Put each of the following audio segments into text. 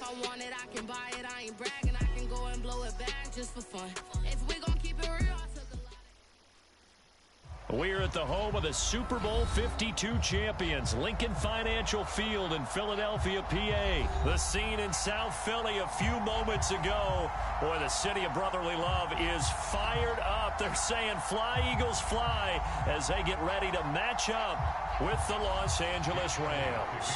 I want it, I can buy it. I ain't bragging, I can go and blow it back just for fun. If we gon' keep it real, I took a lot. We're at the home of the Super Bowl 52 champions, Lincoln Financial Field in Philadelphia, PA. The scene in South Philly a few moments ago. Boy, the city of brotherly love is fired up. They're saying, fly, Eagles, fly, as they get ready to match up with the Los Angeles Rams.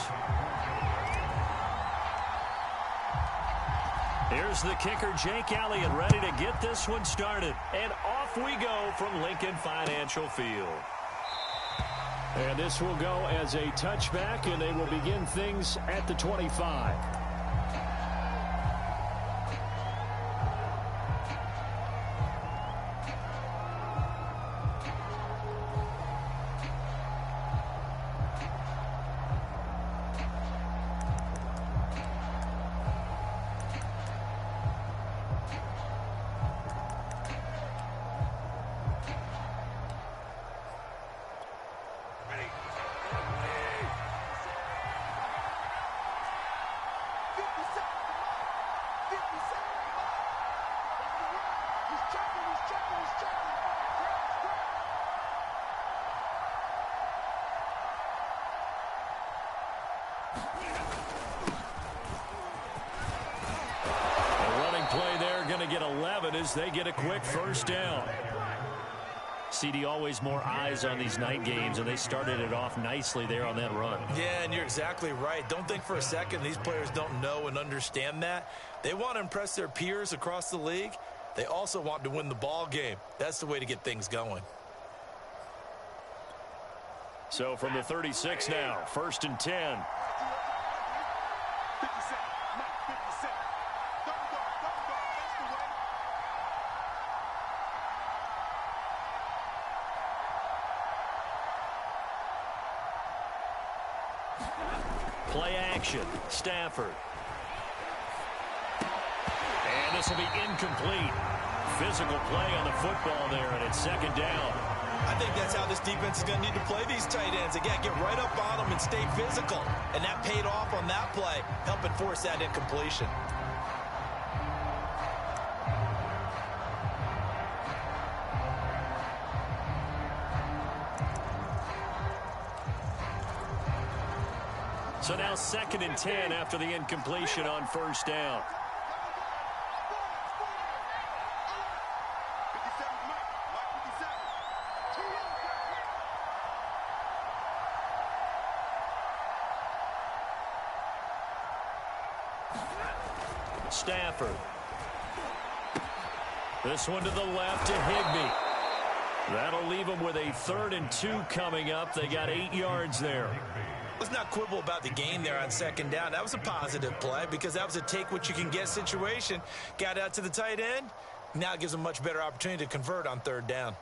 Here's the kicker, Jake Elliott, ready to get this one started. And off we go from Lincoln Financial Field. And this will go as a touchback, and they will begin things at the 25. Get 11 as they get a quick first down. CD, always more eyes on these night games, and they started it off nicely there on that run. Yeah, and you're exactly right. Don't think for a second these players don't know and understand that. They want to impress their peers across the league. They also want to win the ball game. That's the way to get things going. So from the 36 now, 1st and 10. Play action, Stafford. And this will be incomplete. Physical play on the football there, and it's 2nd down. I think that's how this defense is going to need to play these tight ends. Again, get right up on them and stay physical. And that paid off on that play, helping force that incompletion. So now 2nd and 10 after the incompletion on 1st down. Stafford. This one to the left to Higbee. That'll leave them with a 3rd and 2 coming up. They got 8 yards there. Let's not quibble about the gain there on 2nd down. That was a positive play because that was a take-what-you-can-get situation. Got out to the tight end. Now it gives them a much better opportunity to convert on 3rd down.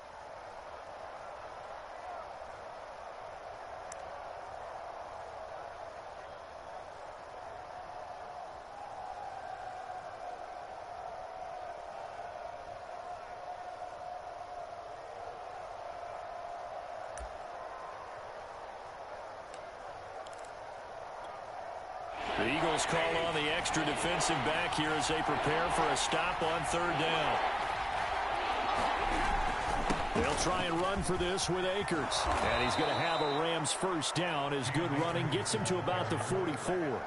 The Eagles call on the extra defensive back here as they prepare for a stop on 3rd down. They'll try and run for this with Akers. And he's going to have a Rams 1st down as good running gets him to about the 44.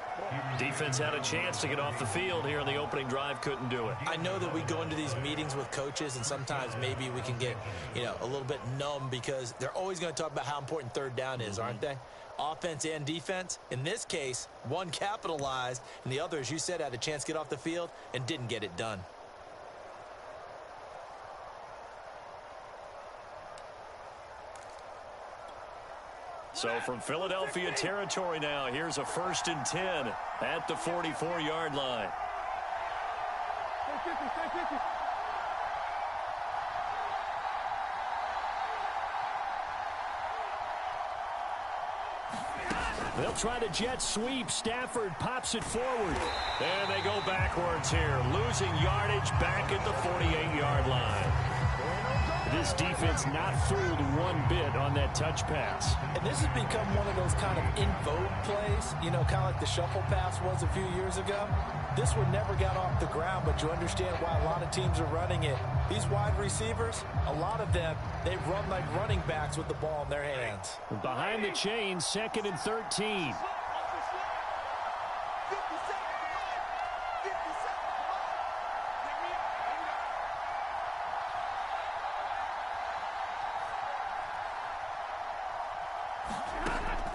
Defense had a chance to get off the field here in the opening drive, couldn't do it. I know that we go into these meetings with coaches, and sometimes maybe we can get, a little bit numb because they're always going to talk about how important 3rd down is, aren't they? Offense and defense. In this case, one capitalized, and the other, as you said, had a chance to get off the field and didn't get it done. So from Philadelphia territory now, here's a 1st and 10 at the 44-yard line. They'll try to jet sweep. Stafford pops it forward. And they go backwards here, losing yardage back at the 48-yard line. This defense not fooled one bit on that touch pass. And this has become one of those kind of in vogue plays, you know, kind of like the shuffle pass was a few years ago. This one never got off the ground, but you understand why a lot of teams are running it. These wide receivers, a lot of them, they run like running backs with the ball in their hands. Behind the chain, 2nd and 13.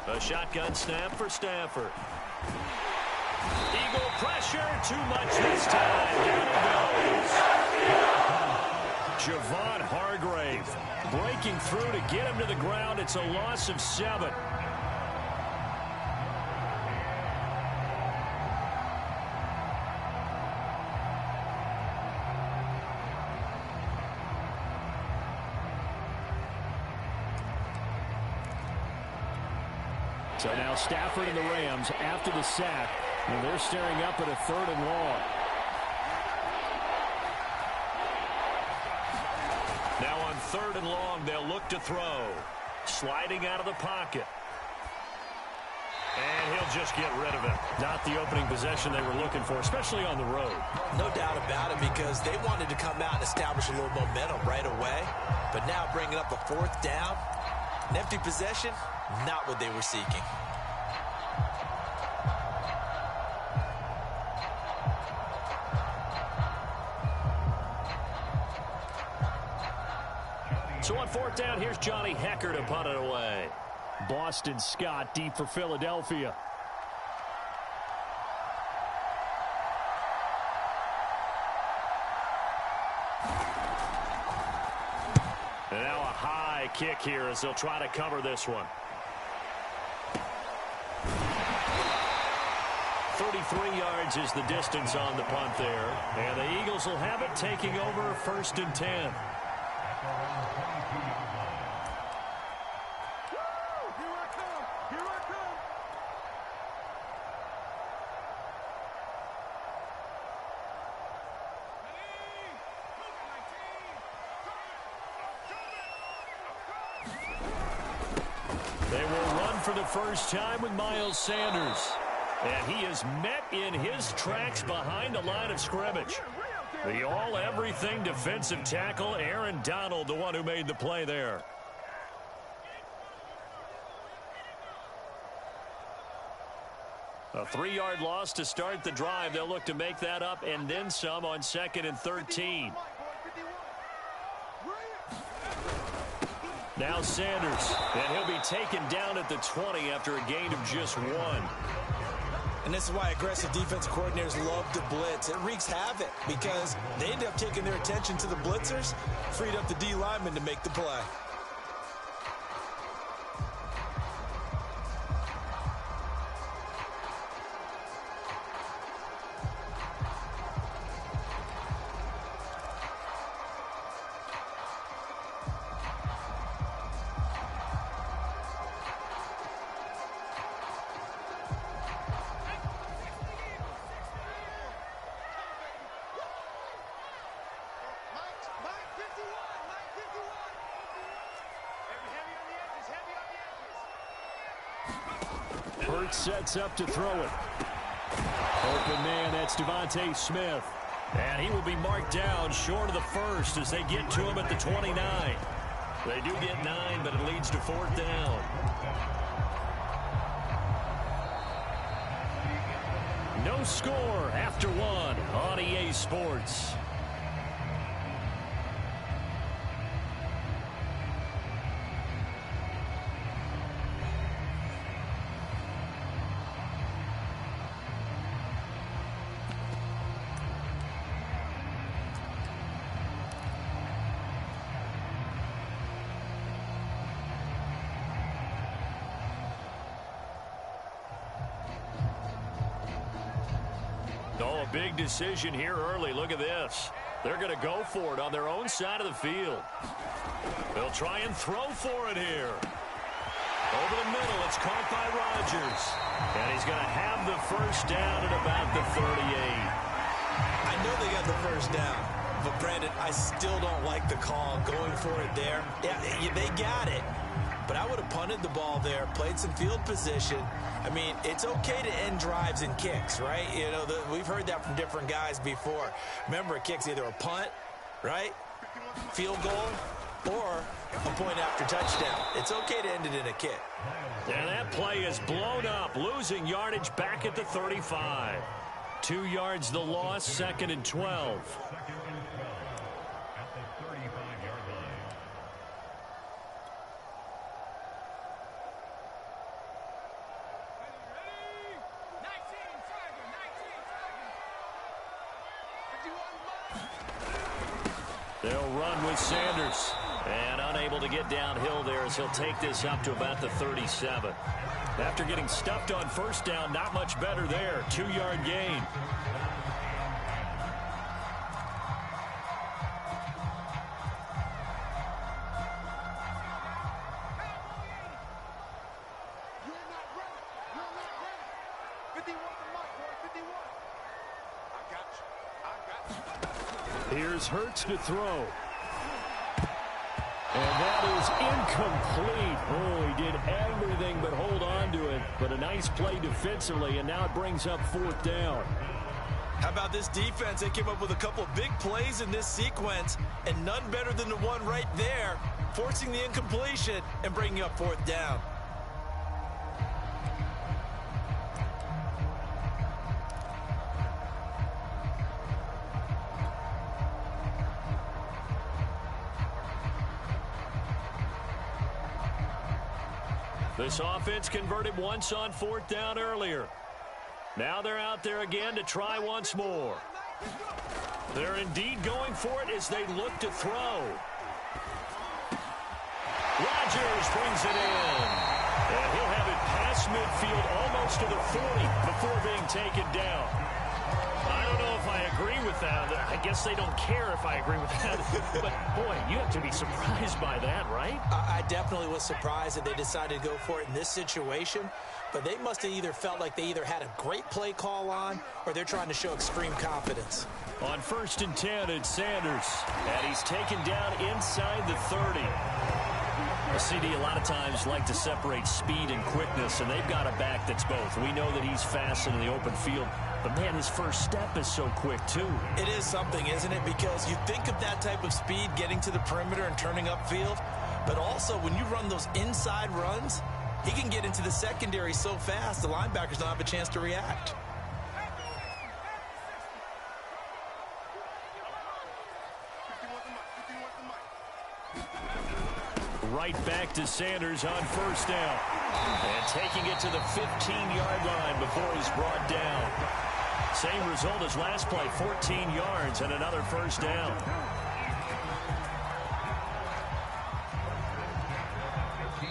A shotgun snap for Stafford. Eagle pressure, too much this time. Down it goes. Javon Hargrave breaking through to get him to the ground. It's a loss of 7. So now Stafford and the Rams after the sack, and they're staring up at a 3rd and long. Now on 3rd and long, they'll look to throw. Sliding out of the pocket. And he'll just get rid of it. Not the opening possession they were looking for, especially on the road. No doubt about it, because they wanted to come out and establish a little momentum right away. But now bringing up a 4th down, an empty possession, not what they were seeking. So on 4th down, here's Johnny Hecker to punt it away. Boston Scott deep for Philadelphia. And now a high kick here as they'll try to cover this one. 33 yards is the distance on the punt there. And the Eagles will have it, taking over 1st and 10. They will run for the first time with Miles Sanders. And he is met in his tracks behind the line of scrimmage. The all-everything defensive tackle, Aaron Donald, the one who made the play there. A 3-yard loss to start the drive. They'll look to make that up and then some on 2nd and 13. Now Sanders, and he'll be taken down at the 20 after a gain of just 1. And this is why aggressive defense coordinators love to blitz. It wreaks havoc because they end up taking their attention to the blitzers, freed up the D lineman to make the play. Hurts sets up to throw it. Open man, that's Devontae Smith. And he will be marked down short of the first as they get to him at the 29. They do get 9, but it leads to 4th down. No score after 1 on EA Sports. Oh, a big decision here early. Look at this. They're going to go for it on their own side of the field. They'll try and throw for it here. Over the middle, it's caught by Rodgers. And he's going to have the first down at about the 38. I know they got the first down, But, Brandon, I still don't like the call going for it there. Yeah, they got it. But I would have punted the ball there, played some field position. I mean, it's okay to end drives and kicks, right? You know, we've heard that from different guys before. Remember, a kick's either a punt, right, field goal, or a point after touchdown. It's okay to end it in a kick. And that play is blown up, losing yardage back at the 35. 2 yards the loss, 2nd and 12. They'll run with Sanders. And unable to get downhill there as he'll take this up to about the 37. After getting stuffed on first down, not much better there. 2-yard gain. Here's Hurts to throw. And that is incomplete. Oh, he did everything but hold on to it. But a nice play defensively, and now it brings up 4th down. How about this defense? They came up with a couple of big plays in this sequence, and none better than the one right there, forcing the incompletion and bringing up 4th down. This offense converted once on 4th down earlier. Now they're out there again to try once more. They're indeed going for it as they look to throw. Rodgers brings it in. And he'll have it past midfield almost to the 40 before being taken down. I don't know if I agree with that. I guess they don't care if I agree with that. But, boy, you have to be surprised by that, right? I definitely was surprised that they decided to go for it in this situation. But they must have either felt like they either had a great play call on or they're trying to show extreme confidence. On 1st and 10, it's Sanders. And he's taken down inside the 30. The CD a lot of times like to separate speed and quickness, and they've got a back that's both. We know that he's fast in the open field, but, man, his first step is so quick, too. It is something, isn't it? Because you think of that type of speed getting to the perimeter and turning upfield, but also when you run those inside runs, he can get into the secondary so fast the linebackers don't have a chance to react. Right back to Sanders on 1st down. And taking it to the 15-yard line before he's brought down. Same result as last play, 14 yards and another 1st down.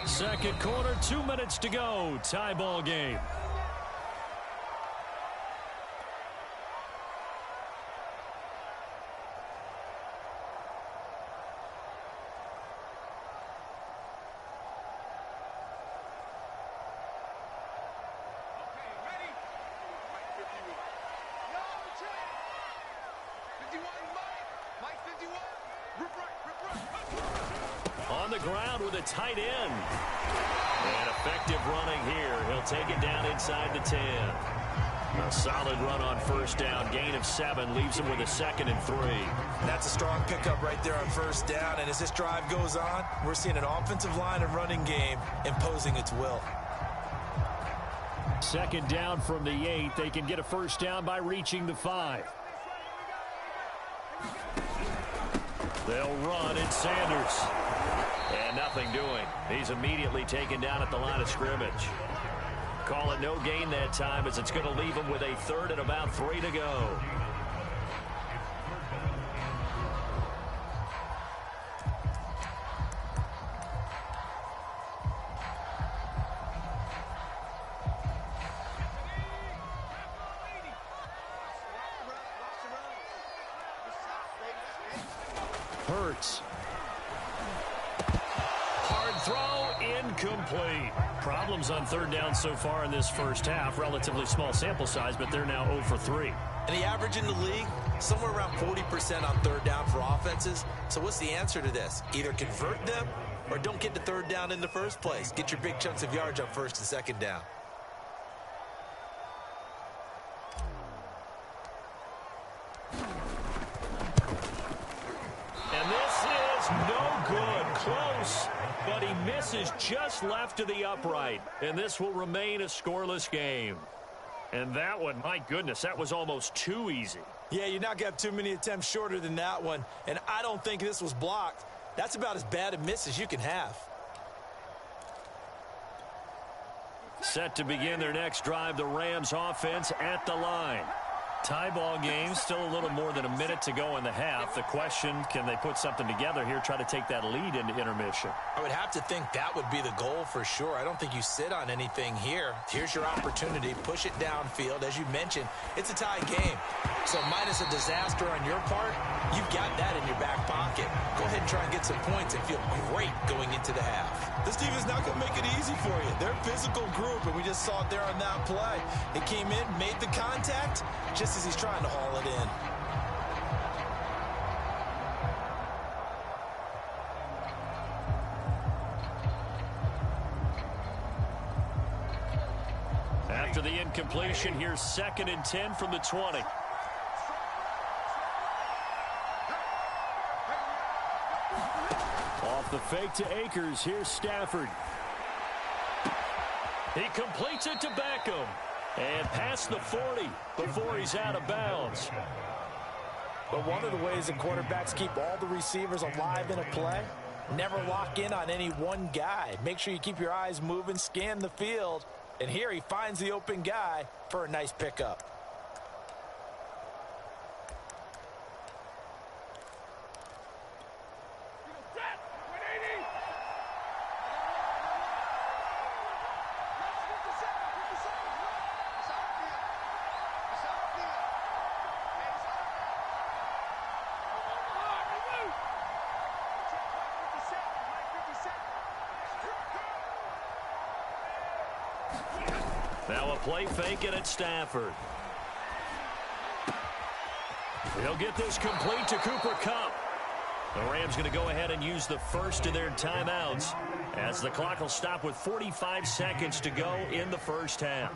Second quarter, 2 minutes to go. Tie ball game. On the ground with a tight end. And effective running here. He'll take it down inside the 10. A solid run on 1st down. Gain of 7 leaves him with a 2nd and 3. That's a strong pickup right there on 1st down. And as this drive goes on, we're seeing an offensive line and running game imposing its will. 2nd down from the 8. They can get a 1st down by reaching the 5. They'll run in Sanders. And nothing doing. He's immediately taken down at the line of scrimmage. Call it no gain that time as it's going to leave him with a 3rd and about 3 to go. Hurts. Hard throw, incomplete. Problems on 3rd down so far in this first half. Relatively small sample size, but they're now 0 for 3. And the average in the league, somewhere around 40% on third down for offenses. So what's the answer to this? Either convert them or don't get to third down in the first place. Get your big chunks of yards on first and second down. And this is no good. Close, but he misses just left to the upright. And this will remain a scoreless game. And that one, my goodness, that was almost too easy. Yeah, you're not going to have too many attempts shorter than that one. And I don't think this was blocked. That's about as bad a miss as you can have. Set to begin their next drive, the Rams offense at the line. Tie ball game, still a little more than a minute to go in the half. The question, can they put something together here, try to take that lead into intermission? I would have to think that would be the goal for sure. I don't think you sit on anything here. Here's your opportunity. Push it downfield. As you mentioned, it's a tie game. So minus a disaster on your part, you've got that in your back pocket. Go ahead and try and get some points and feel great going into the half. This team is not going to make it easy for you. They're a physical group, and we just saw it there on that play. It came in, made the contact, just as he's trying to haul it in. After the incompletion, here's 2nd and 10 from the 20. Off the fake to Akers, here's Stafford. He completes it to Beckham. And past the 40 before he's out of bounds. But one of the ways that quarterbacks keep all the receivers alive in a play, never lock in on any one guy. Make sure you keep your eyes moving, scan the field. And here he finds the open guy for a nice pickup. Now a play fake it at Stafford. He'll get this complete to Cooper Kupp. The Rams going to go ahead and use the first of their timeouts as the clock will stop with 45 seconds to go in the first half.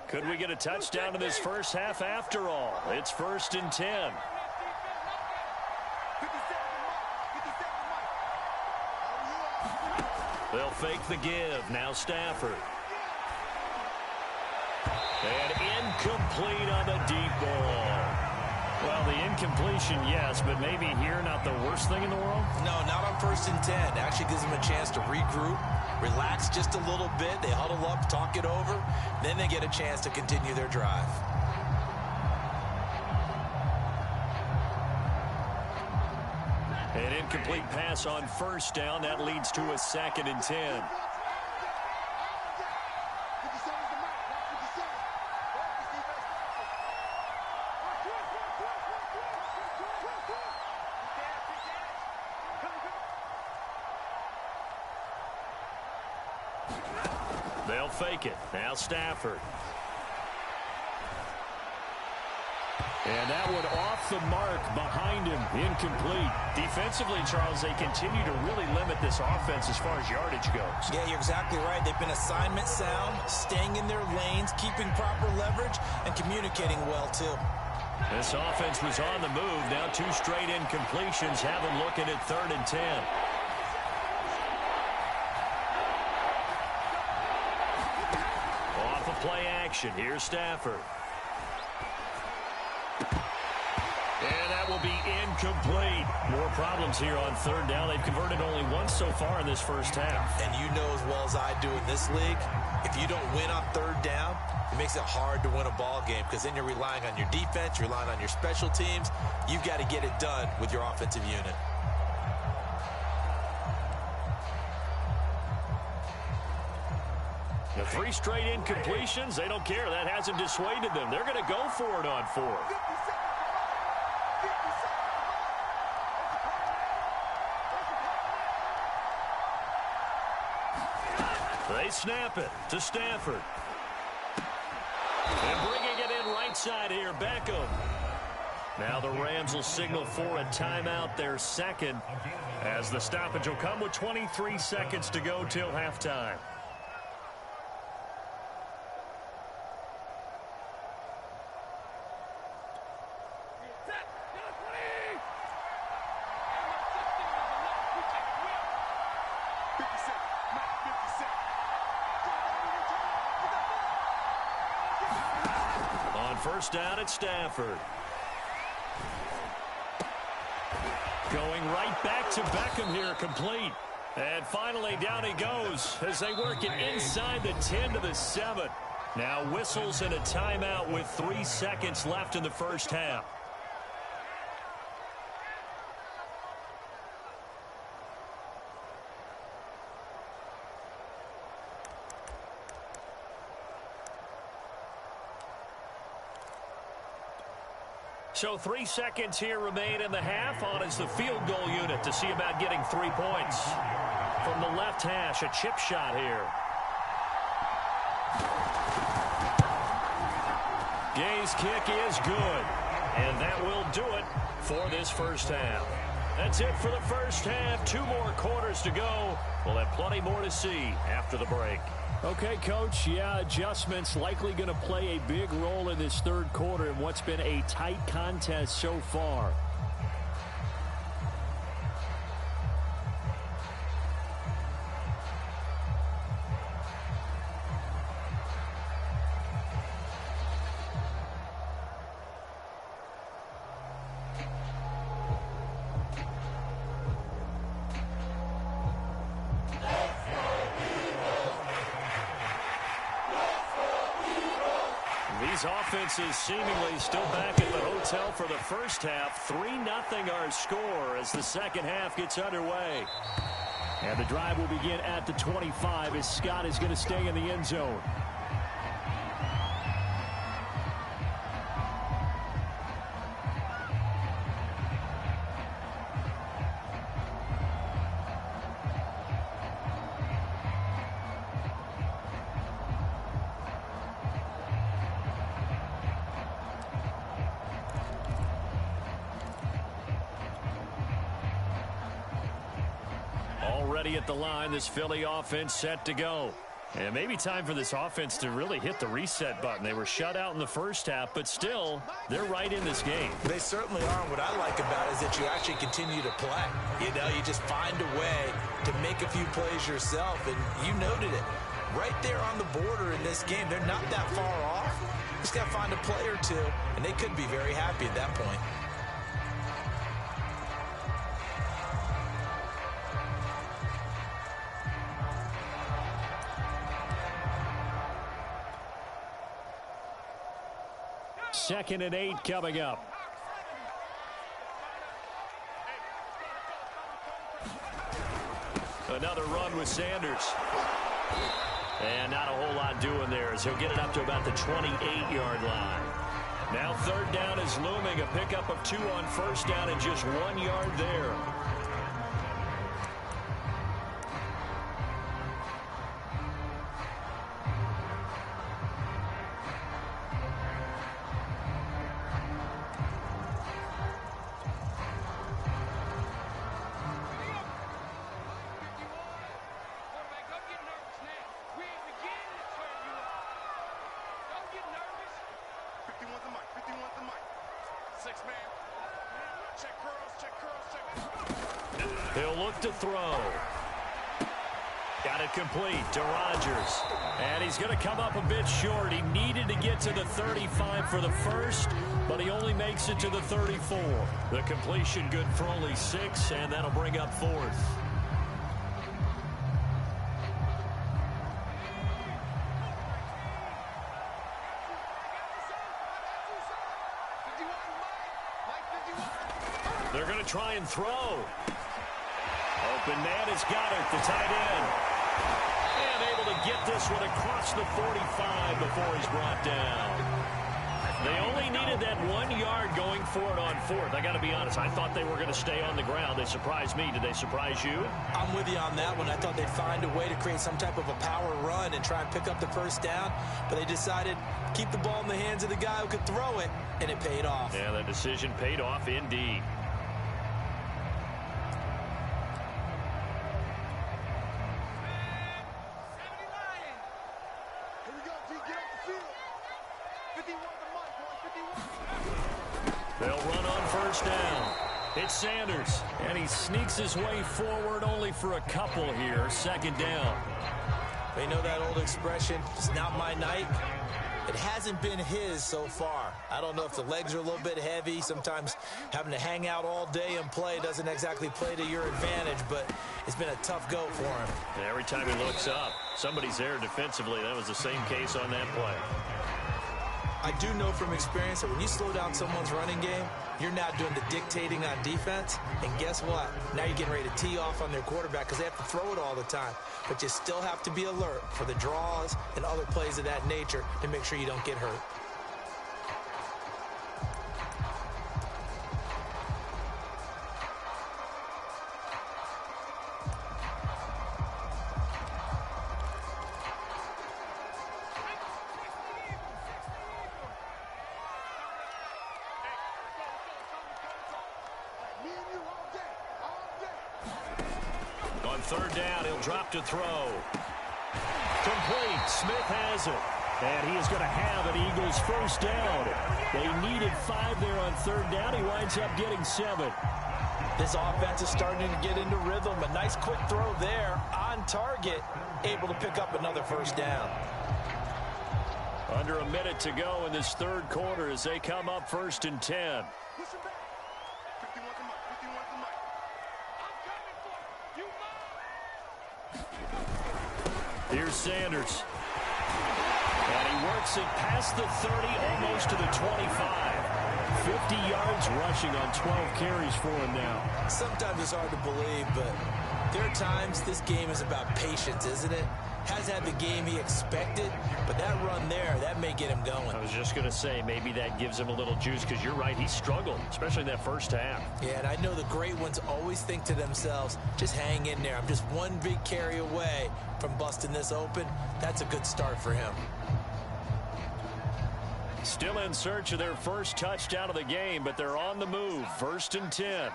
Could we get a touchdown in this first half after all? It's 1st and 10. They'll fake the give. Now Stafford. And incomplete on the deep ball. Well, the incompletion, yes, but maybe here not the worst thing in the world? No, not on 1st and 10. Actually gives them a chance to regroup, relax just a little bit. They huddle up, talk it over. Then they get a chance to continue their drive. An incomplete pass on 1st down. That leads to a 2nd and 10. They'll fake it. Now Stafford. And that one off the mark behind him. Incomplete. Defensively, Charles, they continue to really limit this offense as far as yardage goes. Yeah, you're exactly right. They've been assignment sound, staying in their lanes, keeping proper leverage, and communicating well, too. This offense was on the move. Now 2 straight incompletions have them looking at 3rd and 10. Off of play action. Here's Stafford. And that will be incomplete. More problems here on 3rd down. They've converted only once so far in this first half. And you know as well as I do in this league, if you don't win on 3rd down, it makes it hard to win a ball game because then you're relying on your defense, you're relying on your special teams. You've got to get it done with your offensive unit. The 3 straight incompletions, they don't care. That hasn't dissuaded them. They're going to go for it on 4th. They snap it to Stafford. And bringing it in right side here, Beckham. Now the Rams will signal for a timeout, their second, as the stoppage will come with 23 seconds to go till halftime. On first down at Stafford. Going right back to Beckham here, complete. And finally down he goes as they work it inside the 10 to the 7. Now whistles and a timeout with 3 seconds left in the first half. So 3 seconds here remain in the half. On is the field goal unit to see about getting 3 points. From the left hash, a chip shot here. Gay's kick is good. And that will do it for this first half. That's it for the first half. 2 more quarters to go. We'll have plenty more to see after the break. Okay, Coach, yeah, adjustments likely going to play a big role in this third quarter in what's been a tight contest so far. These offenses seemingly still back at the hotel for the first half. 3-0 our score as the second half gets underway. And the drive will begin at the 25 as Scott is going to stay in the end zone. Already at the line, this Philly offense set to go. And maybe time for this offense to really hit the reset button. They were shut out in the first half, but still, they're right in this game. They certainly are. And what I like about it is that you actually continue to play. You know, you just find a way to make a few plays yourself, and you noted it. Right there on the border in this game, they're not that far off. Just got to find a play or two, and they could be very happy at that point. Second and 8 coming up. Another run with Sanders. And not a whole lot doing there as he'll get it up to about the 28-yard line. Now third down is looming. A pickup of 2 on first down and just 1 yard there. He'll look to throw. Got it complete to Rodgers. And he's going to come up a bit short. He needed to get to the 35 for the first, but he only makes it to the 34. The completion good for only 6, and that'll bring up 4th. They're going to try and throw. Open man has got it, the tight end. And able to get this one across the 45 before he's brought down. They only needed added that 1 yard going for it on fourth. I got to be honest, I thought they were going to stay on the ground. They surprised me. Did they surprise you? I'm with you on that one. I thought they'd find a way to create some type of a power run and try and pick up the first down, but they decided to keep the ball in the hands of the guy who could throw it, and it paid off. Yeah, that decision paid off indeed. They'll run on first down. It's Sanders, and he sneaks his way forward only for a couple here. Second down. They know that old expression, it's not my night. It hasn't been his so far. I don't know if the legs are a little bit heavy. Sometimes having to hang out all day and play doesn't exactly play to your advantage, but it's been a tough go for him. And every time he looks up, somebody's there defensively. That was the same case on that play. I do know from experience that when you slow down someone's running game, you're now doing the dictating on defense. And guess what? Now you're getting ready to tee off on their quarterback because they have to throw it all the time. But you still have to be alert for the draws and other plays of that nature to make sure you don't get hurt. Third down, he'll drop to throw. Complete. Smith has it. And he is going to have an Eagles first down. They needed 5 there on third down. He winds up getting 7. This offense is starting to get into rhythm. A nice quick throw there on target. Able to pick up another first down. Under a minute to go in this third quarter as they come up first and 10. Here's Sanders. And he works it past the 30, almost to the 25. 50 yards rushing on 12 carries for him now. Sometimes it's hard to believe, but there are times this game is about patience, isn't it? Has had the game he expected, but that run there, that may get him going. I was just going to say, maybe that gives him a little juice, because you're right, he struggled, especially in that first half. Yeah, and I know the great ones always think to themselves, just hang in there. I'm just one big carry away from busting this open. That's a good start for him. Still in search of their first touchdown of the game, but they're on the move. First and 10.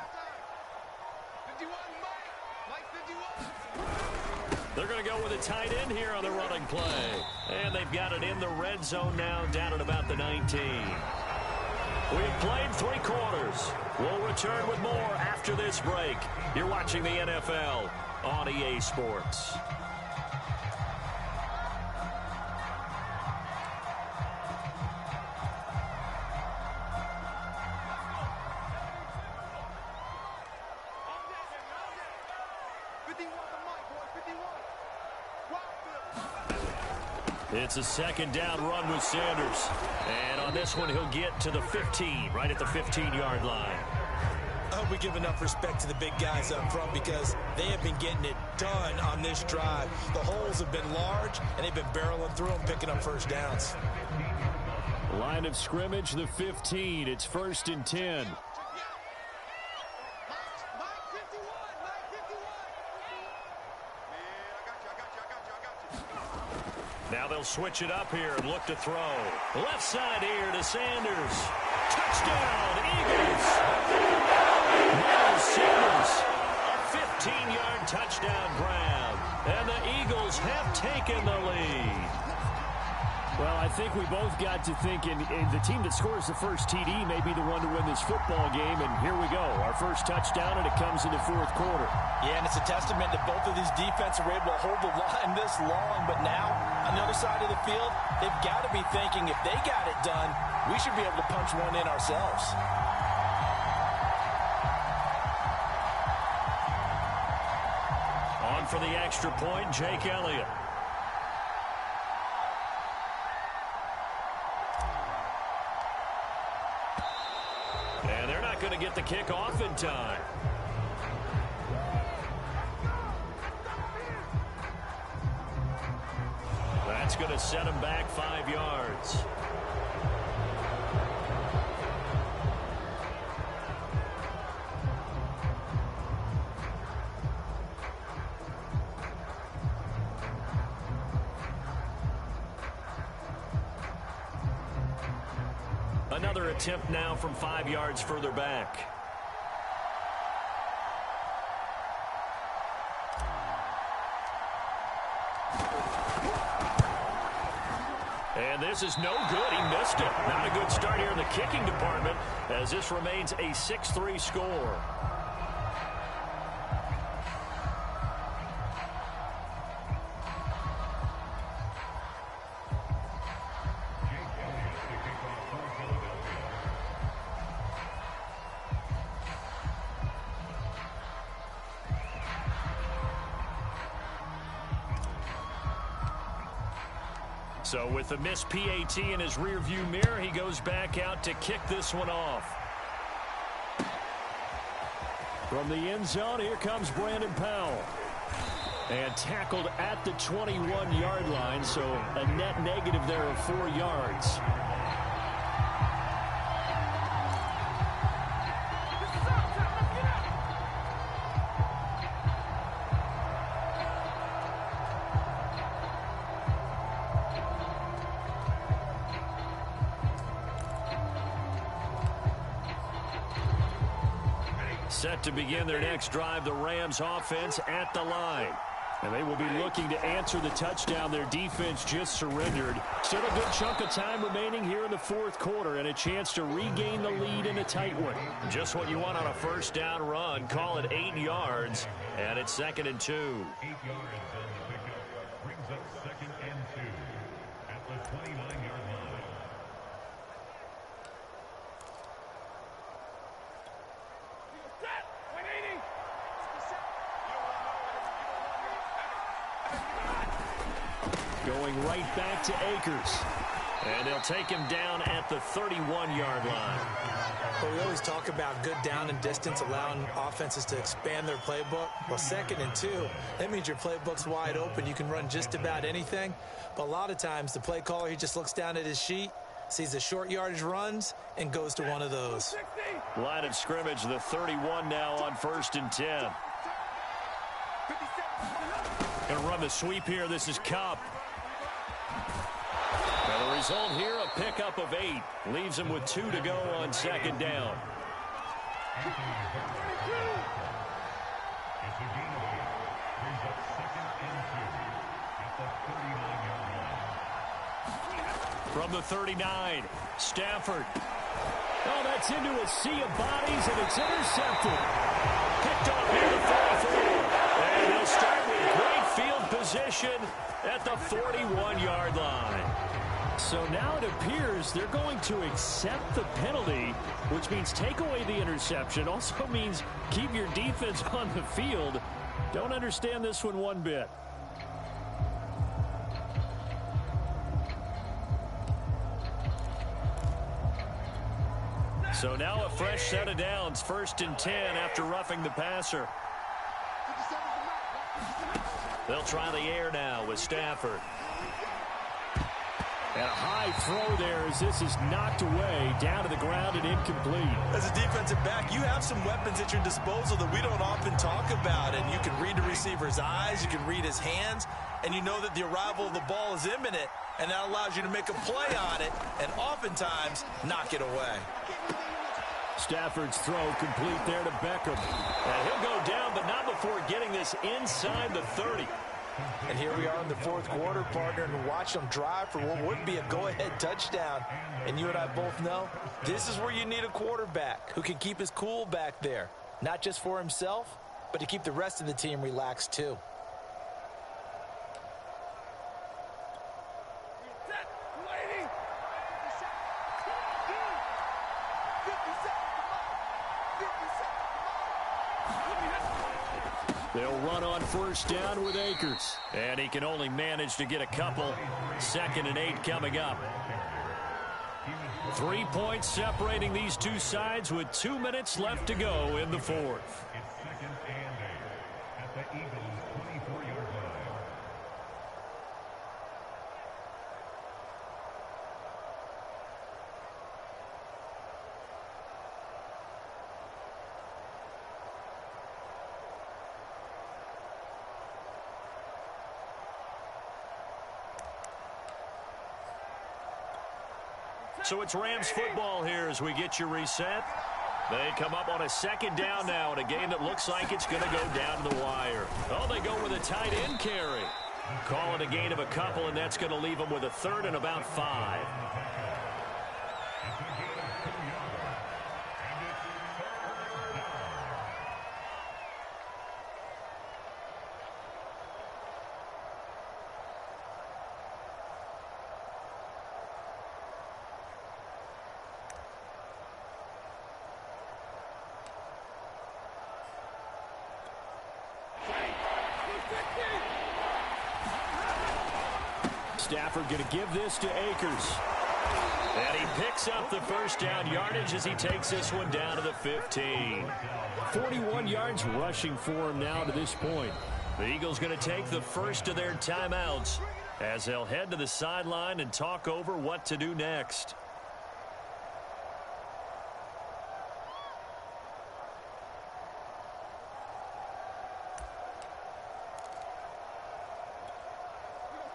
They're going to go with a tight end here on the running play. And they've got it in the red zone now, down at about the 19. We've played 3 quarters. We'll return with more after this break. You're watching the NFL on EA Sports. It's a second down run with Sanders. And on this one, he'll get to the 15, right at the 15-yard line. I hope we give enough respect to the big guys up front because they have been getting it done on this drive. The holes have been large, and they've been barreling through them, picking up first downs. Line of scrimmage, the 15. It's first and 10. Now they'll switch it up here and look to throw. Left side here to Sanders. Touchdown, Eagles! Miles Sanders, a 15-yard touchdown grab. And the Eagles have taken the lead. Well, I think we both got to thinking the team that scores the first TD may be the one to win this football game, and here we go. Our first touchdown, and it comes in the fourth quarter. Yeah, and it's a testament that both of these defenses are able to hold the line this long, but now, on the other side of the field, they've got to be thinking if they got it done, we should be able to punch one in ourselves. On for the extra point, Jake Elliott. And they're not going to get the kick off in time. That's going to set him back 5 yards. Another attempt now from 5 yards further back. And this is no good. He missed it. Not a good start here in the kicking department as this remains a 6-3 score. So with the missed PAT in his rearview mirror, he goes back out to kick this one off. From the end zone, here comes Brandon Powell. And tackled at the 21-yard line, so a net negative there of 4 yards. Set to begin their next drive, the Rams offense at the line. And they will be looking to answer the touchdown their defense just surrendered. Still a good chunk of time remaining here in the fourth quarter and a chance to regain the lead in a tight one. Just what you want on a first down run. Call it 8 yards, and it's 2nd and 2. 8 yards on the pickup. Brings up 2nd and 2 at the 29-yard line. Going right back to Akers. And they'll take him down at the 31-yard line. Well, we always talk about good down and distance, allowing offenses to expand their playbook. Well, 2nd and 2, that means your playbook's wide open. You can run just about anything. But a lot of times, the play caller, he just looks down at his sheet, sees the short yardage runs, and goes to one of those. Line of scrimmage, the 31 now on 1st and 10. Going to run the sweep here. This is Cup. And the result here, a pickup of 8. Leaves him with 2 to go on 2nd down. From the 39, Stafford. Oh, that's into a sea of bodies, and it's intercepted. Picked off near the 44. And he'll start with great field position at the 41-yard line. So now it appears they're going to accept the penalty, which means take away the interception. Also means keep your defense on the field. Don't understand this one bit. So now a fresh set of downs, 1st and 10 after roughing the passer. They'll try the air now with Stafford. And a high throw there as this is knocked away, down to the ground and incomplete. As a defensive back, you have some weapons at your disposal that we don't often talk about. And you can read the receiver's eyes, you can read his hands, and you know that the arrival of the ball is imminent, and that allows you to make a play on it and oftentimes knock it away. Stafford's throw complete there to Beckham. And he'll go down, but not before getting this inside the 30. And here we are in the fourth quarter, partner, and watch them drive for what would be a go-ahead touchdown. And you and I both know this is where you need a quarterback who can keep his cool back there, not just for himself, but to keep the rest of the team relaxed too. They'll run on 1st down with Akers. And he can only manage to get a couple. 2nd and 8 coming up. 3 points separating these two sides with 2 minutes left to go in the fourth. It's 2nd and 8 at the Eagles' 24-yard line. So it's Rams football here as we get you reset. They come up on a second down now in a game that looks like it's going to go down to the wire. Oh, they go with a tight end carry. Call it a gain of a couple, and that's going to leave them with a third and about 5. Stafford going to give this to Akers. And he picks up the first down yardage as he takes this one down to the 15. 41 yards rushing for him now to this point. The Eagles going to take the first of their timeouts as they'll head to the sideline and talk over what to do next.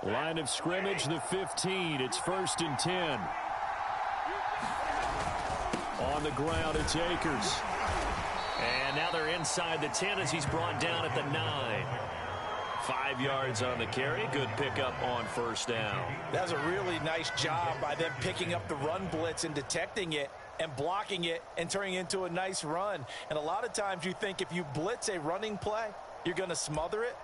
Line of scrimmage, the 15. It's 1st and 10. On the ground, it's Akers. And now they're inside the 10 as he's brought down at the 9. 5 yards on the carry. Good pickup on first down. That's a really nice job by them picking up the run blitz and detecting it and blocking it and turning it into a nice run. And a lot of times you think if you blitz a running play, you're going to smother it.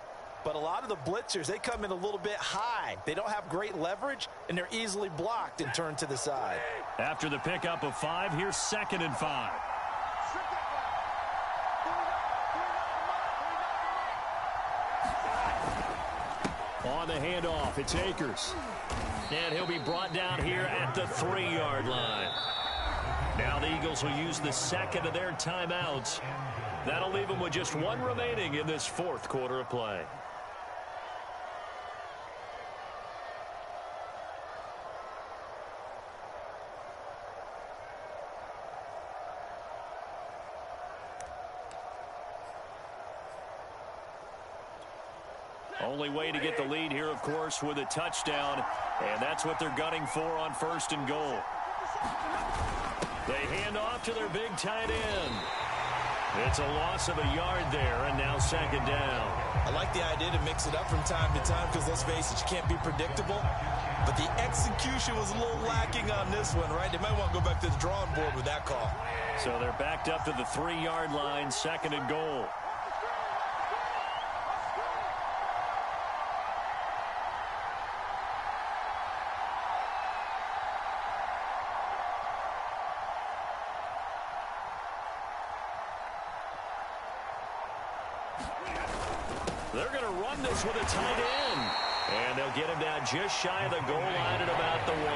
But a lot of the blitzers, they come in a little bit high. They don't have great leverage, and they're easily blocked and turned to the side. After the pickup of 5, here's 2nd and 5. On the handoff, it's Akers. And he'll be brought down here at the 3-yard line. Now the Eagles will use the second of their timeouts. That'll leave them with just one remaining in this 4th quarter of play. Only way to get the lead here, of course, with a touchdown. And that's what they're gunning for on 1st and goal. They hand off to their big tight end. It's a loss of a yard there, and now 2nd down. I like the idea to mix it up from time to time because, let's face it, you can't be predictable. But the execution was a little lacking on this one, right? They might want to go back to the drawing board with that call. So they're backed up to the 3-yard line, 2nd and goal. They're going to run this with a tight end. And they'll get him down just shy of the goal line at about the 1.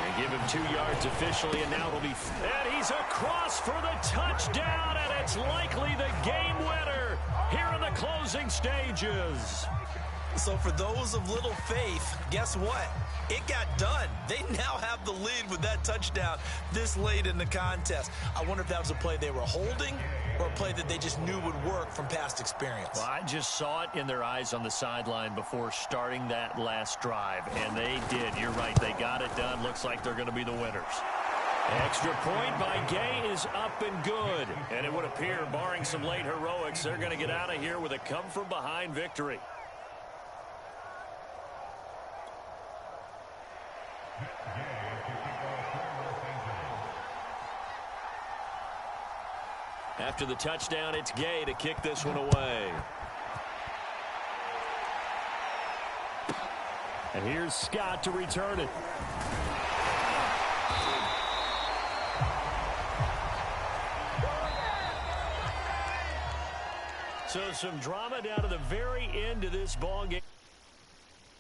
And give him 2 yards officially, and now it'll be... And he's across for the touchdown, and it's likely the game winner here in the closing stages. So for those of little faith, guess what? It got done. They now have the lead with that touchdown this late in the contest. I wonder if that was a play they were holding or a play that they just knew would work from past experience. Well, I just saw it in their eyes on the sideline before starting that last drive, and they did. You're right. They got it done. Looks like they're going to be the winners. Extra point by Gay is up and good. And it would appear, barring some late heroics, they're going to get out of here with a come-from-behind victory. After the touchdown, it's Gay to kick this one away. And here's Scott to return it. So some drama down to the very end of this ball game.